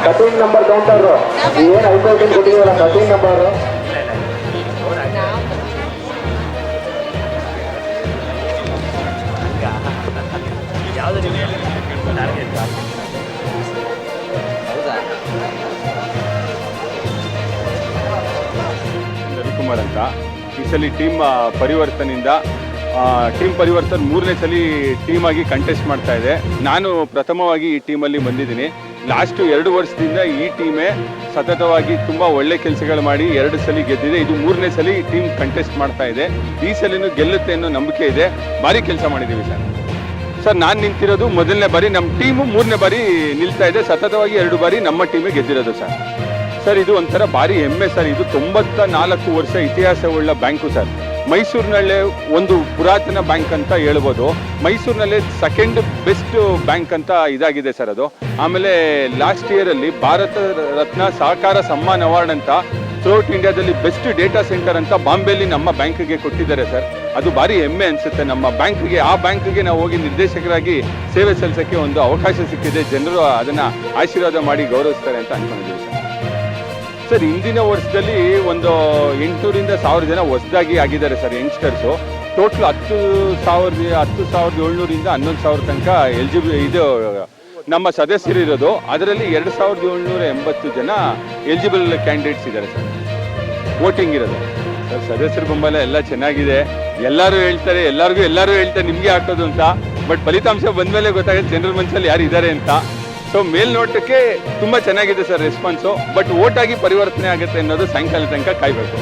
Cutting number counter ಏನು ಹೈಕೋರ್ಟಿಂಗ್ ಕೊಟ್ಟಿದ್ದೀವಲ್ಲ cutting number Ravikumar ಅಂತ ಈ ಸಲ ಟೀಮ್ ಪರಿವರ್ತನೆಯಿಂದ ಟೀಮ್ ಪರಿವರ್ತನೆ 3ನೇ ಸಲ ಟೀಮ್ ಆಗಿ ಕಂಟೆಸ್ಟ್ ಮಾಡ್ತಾ ಇದೆ. ನಾನು ಪ್ರಥಮವಾಗಿ ಈ ಟೀಮಲ್ಲಿ ಬಂದಿದ್ದೀನಿ. ಲಾಸ್ಟ್ 2 ವರ್ಷದಿಂದ ಈ ಟೀಮೇ ಸತತವಾಗಿ ತುಂಬ ಒಳ್ಳೆ ಕೆಲಸಗಳು ಮಾಡಿ 2 ಸಲ ಗೆದ್ದಿದೆ. ಇದು 3ನೇ ಸಲ ಟೀಮ್ ಕಂಟೆಸ್ಟ್ ಮಾಡ್ತಾ ಇದೆ. ಈ ಸಲಿನೂ ಗೆಲ್ಲುತ್ತೆ ಅನ್ನೋ ನಂಬಿಕೆ ಇದೆ. ಭಾರಿ ಕೆಲಸ ಮಾಡಿದ್ದೀವಿ ಸರ್. ನಾನು ನಿಂತಿರೋದು ಮೊದಲನೇ ಬಾರಿ, ನಮ್ಮ ಟೀಮು 3ನೇ ಬಾರಿ ನಿಲ್ತಾ ಇದೆ. ಸತತವಾಗಿ 2 ಬಾರಿ ನಮ್ಮ ಟೀಮೇ ಗೆದ್ದಿರೋದು ಸರ್. ಇದು ಒಂಥರ ಭಾರಿ ಹೆಮ್ಮೆ ಸರ್. ಇದು 94 ವರ್ಷ ಇತಿಹಾಸವುಳ್ಳ ಬ್ಯಾಂಕು ಸರ್. ಮೈಸೂರಿನಲ್ಲೇ ಒಂದು ಪುರಾತನ ಬ್ಯಾಂಕ್ ಅಂತ ಹೇಳ್ಬೋದು. ಮೈಸೂರಿನಲ್ಲೇ ಸೆಕೆಂಡ್ ಬೆಸ್ಟ್ ಬ್ಯಾಂಕ್ ಅಂತ ಇದಾಗಿದೆ ಸರ್ ಅದು. ಆಮೇಲೆ ಲಾಸ್ಟ್ ಇಯರಲ್ಲಿ ಭಾರತ ರತ್ನ ಸಹಕಾರ ಸಮ್ಮಾನ್ ಅವಾರ್ಡ್ ಅಂತ ಥ್ರೂಔಟ್ ಇಂಡಿಯಾದಲ್ಲಿ ಬೆಸ್ಟ್ ಡೇಟಾ ಸೆಂಟರ್ ಅಂತ ಬಾಂಬೆಯಲ್ಲಿ ನಮ್ಮ ಬ್ಯಾಂಕ್ಗೆ ಕೊಟ್ಟಿದ್ದಾರೆ ಸರ್. ಅದು ಭಾರಿ ಹೆಮ್ಮೆ ಅನಿಸುತ್ತೆ ನಮ್ಮ ಬ್ಯಾಂಕ್ಗೆ. ಆ ಬ್ಯಾಂಕ್ಗೆ ನಾವು ಹೋಗಿ ನಿರ್ದೇಶಕರಾಗಿ ಸೇವೆ ಸಲ್ಲಿಸೋಕ್ಕೆ ಒಂದು ಅವಕಾಶ ಸಿಕ್ಕಿದೆ. ಜನರು ಅದನ್ನು ಆಶೀರ್ವಾದ ಮಾಡಿ ಗೌರವಿಸ್ತಾರೆ ಅಂತ ಅನ್ಕೊಂಡಿದ್ದೀವಿ ಸರ್. ಹಿಂದಿನ ವರ್ಷದಲ್ಲಿ ಒಂದು 800ರಿಂದ 1000 ಜನ ಹೊಸದಾಗಿ ಆಗಿದ್ದಾರೆ ಸರ್ ಯಂಗ್ಸ್ಟರ್ಸು. ಟೋಟಲ್ 10,700ರಿಂದ 11,000 ತನಕ ಇದು ನಮ್ಮ ಸದಸ್ಯರು ಇರೋದು. ಅದರಲ್ಲಿ 2,780 ಜನ ಎಲಿಜಿಬಲ್ ಕ್ಯಾಂಡಿಡೇಟ್ಸ್ ಇದ್ದಾರೆ ಸರ್. ವೋಟಿಂಗ್ ಇರೋದು ಸರ್. ಸದಸ್ಯರ ಬೆಂಬಲ ಎಲ್ಲ ಚೆನ್ನಾಗಿದೆ. ಎಲ್ಲರೂ ಹೇಳ್ತಾರೆ ನಿಮಗೆ ಹಾಕೋದು ಅಂತ. ಬಟ್ ಫಲಿತಾಂಶ ಬಂದಮೇಲೆ ಗೊತ್ತಾಗುತ್ತೆ ಜನರ ಮನಸ್ಸಲ್ಲಿ ಯಾರು ಇದ್ದಾರೆ ಅಂತ. ಸೊ ಮೇಲ್ನೋಟಕ್ಕೆ ತುಂಬ ಚೆನ್ನಾಗಿದೆ ಸರ್ ರೆಸ್ಪಾನ್ಸು. ಬಟ್ ವೋಟ್ ಆಗಿ ಪರಿವರ್ತನೆ ಆಗುತ್ತೆ ಅನ್ನೋದು ಸಾಯಂಕಾಲ ತನಕ ಕಾಯಬೇಕು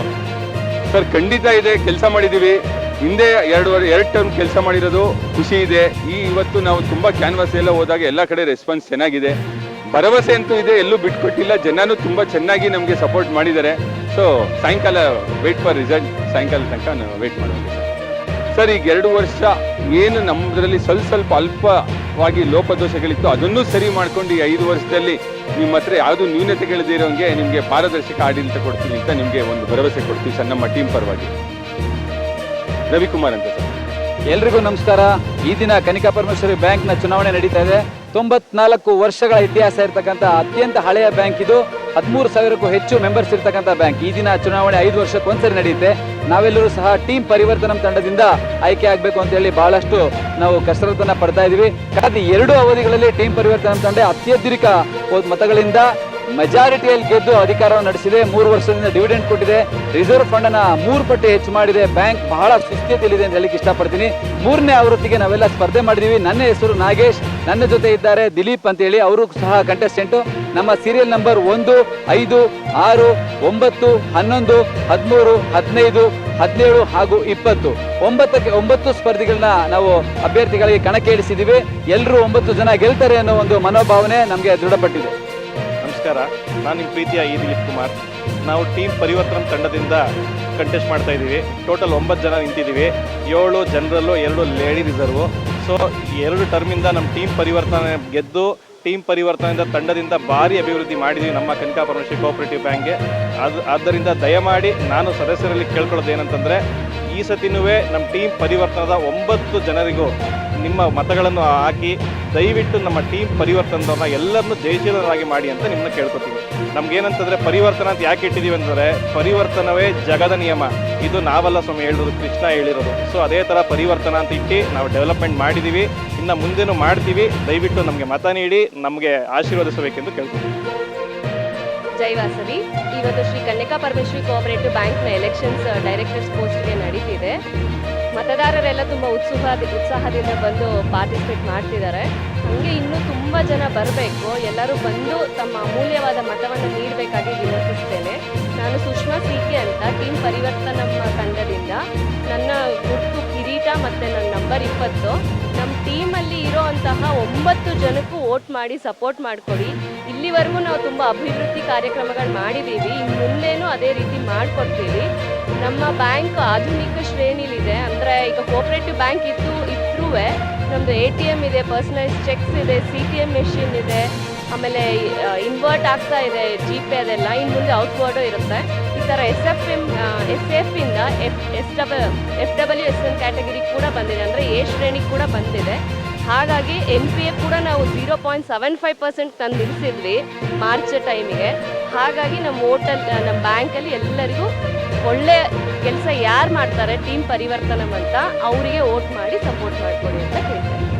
ಸರ್. ಖಂಡಿತ ಇದೆ, ಕೆಲಸ ಮಾಡಿದ್ದೀವಿ. ಹಿಂದೆ 2 ಟರ್ಮ್ ಕೆಲಸ ಮಾಡಿರೋದು ಖುಷಿ ಇದೆ. ಇವತ್ತು ನಾವು ತುಂಬ ಕ್ಯಾನ್ವಾಸ್ ಎಲ್ಲ ಹೋದಾಗ ಎಲ್ಲ ಕಡೆ ರೆಸ್ಪಾನ್ಸ್ ಚೆನ್ನಾಗಿದೆ. ಭರವಸೆ ಅಂತೂ ಇದೆ, ಎಲ್ಲೂ ಬಿಟ್ಕೊಟ್ಟಿಲ್ಲ. ಜನನೂ ತುಂಬ ಚೆನ್ನಾಗಿ ನಮಗೆ ಸಪೋರ್ಟ್ ಮಾಡಿದ್ದಾರೆ. ಸೊ ಸಾಯಂಕಾಲ ವೇಟ್ ಫಾರ್ ರಿಸಲ್ಟ್. ಸಾಯಂಕಾಲ ತನಕ ನಾವು ವೇಟ್ ಮಾಡೋದು ಸರ್. ಈಗ 2 ವರ್ಷ ಏನು ನಮ್ಮದ್ರಲ್ಲಿ ಸ್ವಲ್ಪ ಅಲ್ಪವಾಗಿ ಲೋಪದೋಷಗಳಿತ್ತು ಅದನ್ನು ಸರಿ ಮಾಡ್ಕೊಂಡು ಈ 5 ವರ್ಷದಲ್ಲಿ ನಿಮ್ಮ ಹತ್ರ ಯಾವುದು ನ್ಯೂನತೆಗಳಿದಿರೋಂಗೆ ನಿಮಗೆ ಪಾರದರ್ಶಕ ಆಡಳಿತ ಕೊಡ್ತೀವಿ ಅಂತ ನಿಮಗೆ ಒಂದು ಭರವಸೆ ಕೊಡ್ತೀವಿ ಸರ್. ನಮ್ಮ ಟೀಮ್ ಪರವಾಗಿ ರವಿಕುಮಾರ್ ಅಂತ ಸರ್. ಎಲ್ರಿಗೂ ನಮಸ್ಕಾರ. ಈ ದಿನ ಕನಿಕಾ ಪರಮೇಶ್ವರಿ ಬ್ಯಾಂಕ್ನ ಚುನಾವಣೆ ನಡೀತಾ ಇದೆ. 94 ವರ್ಷಗಳ ಇತಿಹಾಸ ಇರತಕ್ಕಂಥ ಅತ್ಯಂತ ಹಳೆಯ ಬ್ಯಾಂಕ್ ಇದು. 13,000ಕ್ಕೂ ಹೆಚ್ಚು ಮೆಂಬರ್ಸ್ ಇರ್ತಕ್ಕಂಥ ಬ್ಯಾಂಕ್. ಈ ದಿನ ಚುನಾವಣೆ 5 ವರ್ಷಕ್ಕೊಂದ್ಸರಿ ನಡೆಯುತ್ತೆ. ನಾವೆಲ್ಲರೂ ಸಹ ಟೀಮ್ ಪರಿವರ್ತನಾ ತಂಡದಿಂದ ಆಯ್ಕೆ ಆಗಬೇಕು ಅಂತ ಹೇಳಿ ಬಹಳಷ್ಟು ನಾವು ಕಸರತ್ತನ್ನ ಪಡ್ತಾ ಇದೀವಿ. ಕಳೆದ 2 ಅವಧಿಗಳಲ್ಲಿ ಟೀಮ್ ಪರಿವರ್ತನಾ ತಂಡ ಅತ್ಯಧಿಕ ಮತಗಳಿಂದ ಮೆಜಾರಿಟಿಯಲ್ಲಿ ಗೆದ್ದು ಅಧಿಕಾರವನ್ನು ನಡೆಸಿದೆ. 3 ವರ್ಷದಿಂದ ಡಿವಿಡೆಂಡ್ ಕೊಟ್ಟಿದೆ. ರಿಸರ್ವ್ ಫಂಡ್ ಅನ್ನ 3 ಪಟ್ಟು ಹೆಚ್ಚು ಮಾಡಿದೆ. ಬ್ಯಾಂಕ್ ಬಹಳ ಸುಸ್ಥಿತಿಯಲ್ಲಿದೆ ಅಂತ ಹೇಳಿಕ್ಕೆ ಇಷ್ಟಪಡ್ತೀನಿ. 3ನೇ ಆವೃತ್ತಿಗೆ ನಾವೆಲ್ಲ ಸ್ಪರ್ಧೆ ಮಾಡಿದೀವಿ. ನನ್ನ ಹೆಸರು ನಾಗೇಶ್, ನನ್ನ ಜೊತೆ ಇದ್ದಾರೆ ದಿಲೀಪ್ ಅಂತ ಹೇಳಿ, ಅವರು ಸಹ ಕಂಟೆಸ್ಟೆಂಟ್. ನಮ್ಮ ಸೀರಿಯಲ್ ನಂಬರ್ 1, 5, 6, 9, 11, 13, 15, 17 ಹಾಗೂ 20. 9 ಸ್ಪರ್ಧಿಗಳನ್ನ ನಾವು ಅಭ್ಯರ್ಥಿಗಳಿಗೆ ಕಣಕ್ಕೆ ಇಳಿಸಿದ್ದೀವಿ. ಎಲ್ಲರೂ 9 ಜನ ಗೆಲ್ತಾರೆ ಅನ್ನೋ ಒಂದು ಮನೋಭಾವನೆ ನಮಗೆ ದೃಢಪಟ್ಟಿದೆ. ನಮಸ್ಕಾರ, ನಾನು ನಿಮ್ಮ ಪ್ರೀತಿಯ ದಿಲೀಪ್ ಕುಮಾರ್. ನಾವು ಟೀಮ್ ಪರಿವರ್ತನಾ ತಂಡದಿಂದ ಕಂಟೆಸ್ಟ್ ಮಾಡ್ತಾ ಇದ್ದೀವಿ. ಟೋಟಲ್ 9 ಜನ ನಿಂತಿದ್ದೀವಿ. 7 ಜನರಲ್ಲು, 2 ಲೇಡಿ ರಿಸರ್ವು. ಸೊ 2 ಟರ್ಮಿಂದ ನಮ್ಮ ಟೀಮ್ ಪರಿವರ್ತನೆ ಗೆದ್ದು ಟೀಮ್ ಪರಿವರ್ತನೆಯಿಂದ ತಂಡದಿಂದ ಭಾರಿ ಅಭಿವೃದ್ಧಿ ಮಾಡಿದ್ದೀವಿ ನಮ್ಮ ಕನಿಕಾ ಪರಮೇಶ್ವರಿ ಕೋಆಪರೇಟಿವ್ ಬ್ಯಾಂಕ್ಗೆ. ಆದ್ದರಿಂದ ದಯಮಾಡಿ ನಾನು ಸದಸ್ಯರಲ್ಲಿ ಕೇಳ್ಕೊಳ್ಳೋದು ಏನಂತಂದರೆ, ಈ ಸತಿನೂ ನಮ್ಮ ಟೀಮ್ ಪರಿವರ್ತನದ 9 ಜನರಿಗೂ ನಿಮ್ಮ ಮತಗಳನ್ನು ಹಾಕಿ ದಯವಿಟ್ಟು ನಮ್ಮ ಟೀಮ್ ಪರಿವರ್ತನದವ್ರನ್ನ ಎಲ್ಲರನ್ನೂ ಜಯಶೀಲರಾಗಿ ಮಾಡಿ ಅಂತ ನಿಮ್ಮನ್ನ ಕೇಳ್ಕೊತೀವಿ. ನಮ್ಗೇನಂತಂದರೆ ಪರಿವರ್ತನೆ ಅಂತ ಯಾಕೆ ಇಟ್ಟಿದ್ದೀವಿ ಅಂದರೆ, ಪರಿವರ್ತನವೇ ಜಗದ ನಿಯಮ. ಇದು ನಾವಲ್ಲ ಸ್ವಾಮಿ ಹೇಳಿರೋದು, ಕೃಷ್ಣ ಹೇಳಿರೋದು. ಸೊ ಅದೇ ಥರ ಪರಿವರ್ತನಾ ಅಂತ ಇಟ್ಟು ನಾವು ಡೆವಲಪ್ಮೆಂಟ್ ಮಾಡಿದ್ದೀವಿ. ಇನ್ನು ಮುಂದೆನೂ ಮಾಡ್ತೀವಿ. ದಯವಿಟ್ಟು ನಮಗೆ ಮತ ನೀಡಿ ನಮಗೆ ಆಶೀರ್ವದಿಸಬೇಕೆಂದು ಕೇಳ್ಕೊತೀವಿ. ಜೈ ವಾಸವಿ. ಇವತ್ತು ಶ್ರೀ ಕನ್ಯಕಾ ಪರಮೇಶ್ವರಿ ಕೋಆಪರೇಟಿವ್ ಬ್ಯಾಂಕ್ನ ಎಲೆಕ್ಷನ್ಸ್ ಡೈರೆಕ್ಟರ್ಸ್ ಪೋಸ್ಟ್ಗೆ ನಡೀತಿದೆ. ಮತದಾರರೆಲ್ಲ ತುಂಬ ಉತ್ಸಾಹದಿಂದ ಬಂದು ಪಾರ್ಟಿಸಿಪೇಟ್ ಮಾಡ್ತಿದ್ದಾರೆ. ಹಾಗೆ ಇನ್ನೂ ತುಂಬ ಜನ ಬರಬೇಕು. ಎಲ್ಲರೂ ಬಂದು ತಮ್ಮ ಅಮೂಲ್ಯವಾದ ಮತವನ್ನು ನೀಡಬೇಕಾಗಿ ವಿನಂತಿಸ್ತೇನೆ. ನಾನು ಸುಷ್ಮಾ ಸಿಕೆ ಅಂತ ಟೀಮ್ ಪರಿವರ್ತನಾ ತಂಡದಿಂದ. ನನ್ನ ಗುರುತು ಕಿರೀಟ ಮತ್ತು ನನ್ನ ನಂಬರ್ 20. ನಮ್ಮ ಟೀಮಲ್ಲಿ ಇರೋವಂತಹ 9 ಜನಕ್ಕೂ ವೋಟ್ ಮಾಡಿ ಸಪೋರ್ಟ್ ಮಾಡಿಕೊಡಿ. ಇಲ್ಲಿವರೆಗೂ ನಾವು ತುಂಬ ಅಭಿವೃದ್ಧಿ ಕಾರ್ಯಕ್ರಮಗಳು ಮಾಡಿದ್ದೀವಿ. ಇನ್ನು ಮುಂದೇನೂ ಅದೇ ರೀತಿ ಮಾಡಿಕೊಡ್ತೀವಿ. ನಮ್ಮ ಬ್ಯಾಂಕ್ ಆಧುನಿಕ ಶ್ರೇಣಿಲಿದೆ. ಅಂದರೆ ಈಗ ಕೋಆಪರೇಟಿವ್ ಬ್ಯಾಂಕ್ ಇದ್ರೂ ನಮ್ಮದು ATM ಇದೆ, ಪರ್ಸನಲೈಸ್ ಚೆಕ್ಸ್ ಇದೆ, CTM ಮೆಷಿನ್ ಇದೆ, ಆಮೇಲೆ ಇನ್ವರ್ಟ್ ಆಗ್ತಾ ಇದೆ, GPay ಅದೆಲ್ಲ. ಇನ್ನು ಮುಂದೆ ಔಟ್ವರ್ಡು ಇರುತ್ತೆ. ಈ ಥರ SF ಇಂದ FWSN ಕ್ಯಾಟಗರಿ ಕೂಡ ಬಂದಿದೆ. ಅಂದರೆ A ಶ್ರೇಣಿ ಕೂಡ ಬಂದಿದೆ. ಹಾಗಾಗಿ NPA ಕೂಡ ನಾವು 0.75% ತಂದು ನಿಲ್ಲಿಸಿದ್ವಿ ಮಾರ್ಚ್ ಟೈಮಿಗೆ. ಹಾಗಾಗಿ ನಮ್ಮ ನಮ್ಮ ಬ್ಯಾಂಕಲ್ಲಿ ಎಲ್ಲರಿಗೂ ಒಳ್ಳೆ ಕೆಲಸ ಯಾರು ಮಾಡ್ತಾರೆ ಟೀಮ್ ಪರಿವರ್ತನಂ ಅಂತ ಅವರಿಗೆ ವೋಟ್ ಮಾಡಿ ಸಪೋರ್ಟ್ ಮಾಡಿಕೊಡಿ ಅಂತ ಹೇಳ್ತಾರೆ.